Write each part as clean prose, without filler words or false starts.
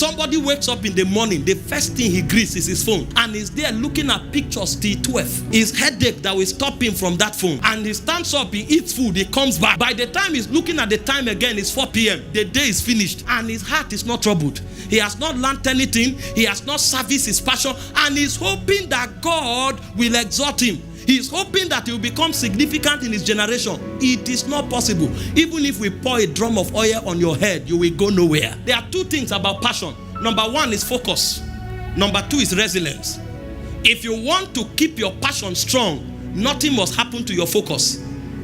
Somebody wakes up in the morning, the first thing he greets is his phone, and he's there looking at pictures till 12. His headache that will stop him from that phone, and he stands up, he eats food, he comes back. By the time he's looking at the time again, it's 4 p.m. The day is finished, and his heart is not troubled. He has not learned anything, he has not serviced his passion, and he's hoping that God will exalt him. He's hoping that he will become significant in his generation. It is not possible. Even if we pour a drum of oil on your head, you will go nowhere. There are two things about passion. Number one is focus. Number two is resilience. If you want to keep your passion strong, nothing must happen to your focus.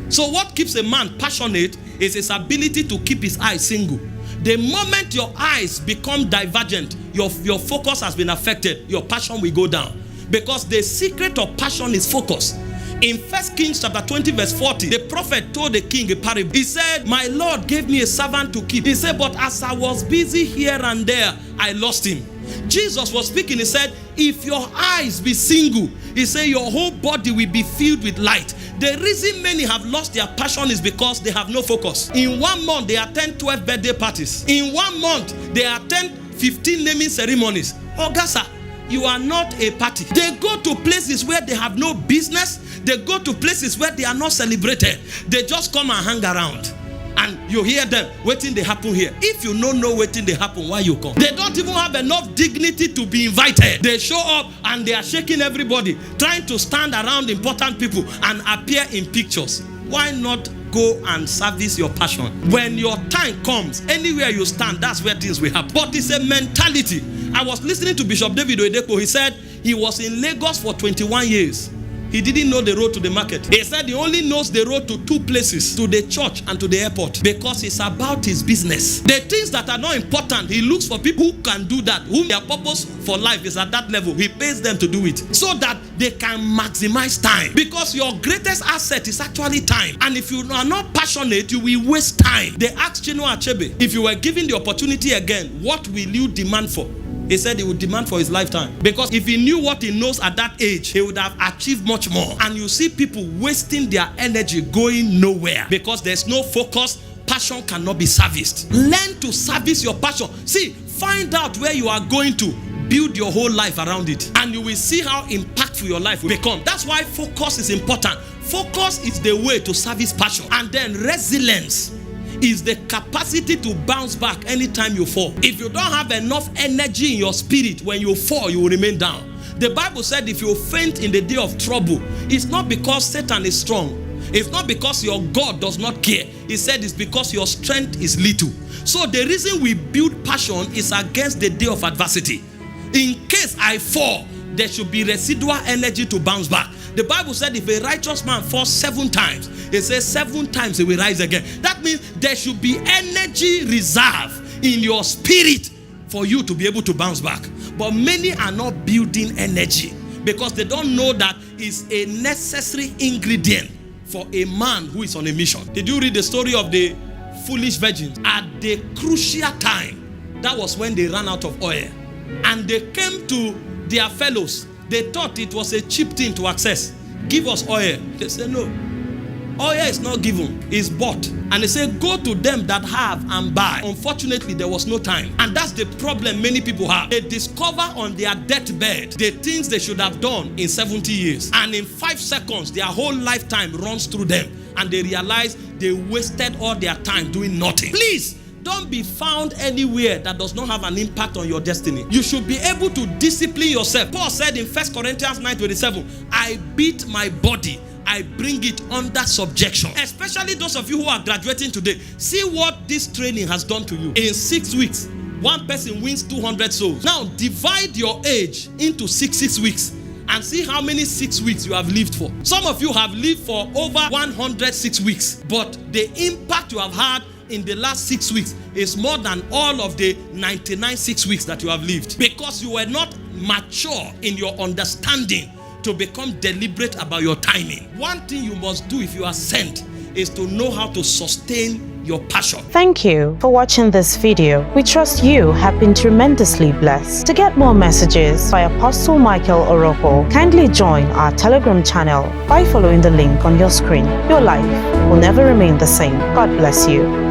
So what keeps a man passionate is his ability to keep his eyes single. The moment your eyes become divergent, your focus has been affected, your passion will go down. Because the secret of passion is focus. In 1 Kings chapter 20 verse 40, the prophet told the king a parable. He said, my Lord gave me a servant to keep. He said, but as I was busy here and there, I lost him. Jesus was speaking. He said, if your eyes be single, he said, your whole body will be filled with light. The reason many have lost their passion is because they have no focus. In 1 month, they attend 12 birthday parties. In 1 month, they attend 15 naming ceremonies. August, you are not a party. They go to places where they have no business. They go to places where they are not celebrated. They just come and hang around. And you hear them, waiting they happen here. If you don't know waiting they happen, why you come? They don't even have enough dignity to be invited. They show up and they are shaking everybody, trying to stand around important people and appear in pictures. Why not go and service your passion? When your time comes, anywhere you stand, that's where things will happen. But it's a mentality. I was listening to Bishop David Oyedepo. He said he was in Lagos for 21 years. He didn't know the road to the market. He said he only knows the road to 2 places, to the church and to the airport, because it's about his business. The things that are not important, he looks for people who can do that, whom their purpose for life is at that level. He pays them to do it so that they can maximize time, because your greatest asset is actually time. And if you are not passionate, you will waste time. They asked Chinua Achebe, if you were given the opportunity again, what will you demand for? He said he would demand for his lifetime. Because if he knew what he knows at that age, he would have achieved much more. And you see people wasting their energy going nowhere because there's no focus. Passion cannot be serviced. Learn to service your passion. See, find out where you are going to. Build your whole life around it. And you will see how impactful your life will become. That's why focus is important. Focus is the way to service passion. And then resilience is the capacity to bounce back anytime you fall. If you don't have enough energy in your spirit, when you fall, you will remain down. The Bible said if you faint in the day of trouble, it's not because Satan is strong. It's not because your God does not care. He said it's because your strength is little. So the reason we build passion is against the day of adversity. In case I fall, there should be residual energy to bounce back. The Bible said if a righteous man falls 7 times, it says 7 times he will rise again. That means there should be energy reserve in your spirit for you to be able to bounce back. But many are not building energy because they don't know that it's a necessary ingredient for a man who is on a mission. Did you read the story of the foolish virgins? At the crucial time, that was when they ran out of oil. And they came to their fellows. They thought it was a cheap thing to access. Give us oil. They said no. Oil is not given, it's bought. And they said go to them that have and buy. Unfortunately, there was no time. And that's the problem many people have. They discover on their deathbed the things they should have done in 70 years. And in 5 seconds, their whole lifetime runs through them. And they realize they wasted all their time doing nothing. Please, don't be found anywhere that does not have an impact on your destiny. You should be able to discipline yourself. Paul said in 1 Corinthians 9:27, I beat my body, I bring it under subjection. Especially those of you who are graduating today. See what this training has done to you. In 6 weeks, one person wins 200 souls. Now divide your age into 6 weeks and see how many 6 weeks you have lived for. Some of you have lived for over 106 weeks, but the impact you have had in the last 6 weeks is more than all of the 99 6 weeks that you have lived, because you were not mature in your understanding to become deliberate about your timing. One thing you must do if you are sent is to know how to sustain your passion. Thank you for watching this video. We trust you have been tremendously blessed. To get more messages by Apostle Michael Orokpo, kindly join our Telegram channel by following the link on your screen. Your life will never remain the same. God bless you.